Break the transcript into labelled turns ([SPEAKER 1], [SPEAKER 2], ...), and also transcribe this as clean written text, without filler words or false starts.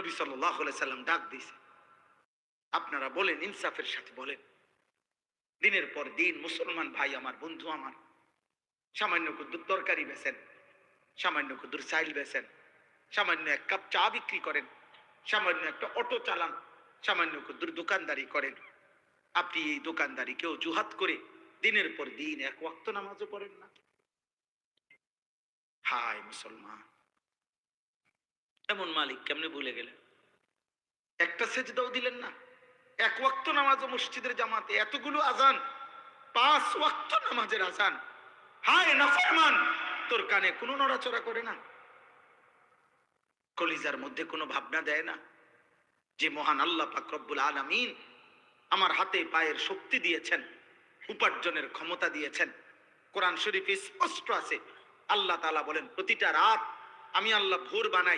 [SPEAKER 1] নবী সাল্লাল্লাহু আলাইহি সাল্লাম ডাক দিয়েছে, আপনারা বলেন, ইনসাফের সাথে বলেন, দিনের পর দিন মুসলমান ভাই আমার, বন্ধু আমার, সামান্য কুদ্দুর তরকারি বেচেন, সামান্য কুদ্দুর চাইল বেচেন, সামান্য এক কাপ চা বিক্রি করেন, সামান্য একটা অটো চালান, সামান্য কুদ্দুর দোকানদারি করেন, আপনি এই দোকানদারি কেউ জুহাত করে দিনের পর দিন এক ওয়াক্ত নামাজও পড়েন না। হায় মুসলমান, এমন মালিক কেমনে ভুলে গেলেন? একটা সেজদাও দিলেন না, এক ওয়াক্ত নামাজও মসজিদের জামাতে, এতগুলো আজান, 5 ওয়াক্ত নামাজের আজান, হায় নাফরমান, তোর কানে কোনো নড়াচড়া করে না, কলিজার মধ্যে কোনো ভাবনা দেয় না যে মহান আল্লাহ পাক রব্বুল আলামিন আমার হাতে পায়ের শক্তি দিয়েছেন, উপার্জনের ক্ষমতা দিয়েছেন। কোরআন শরীফে স্পষ্ট আছে, আল্লাহ তাআলা বলেন, প্রতিটা রাত আমি আল্লাহ ভোর বানাই,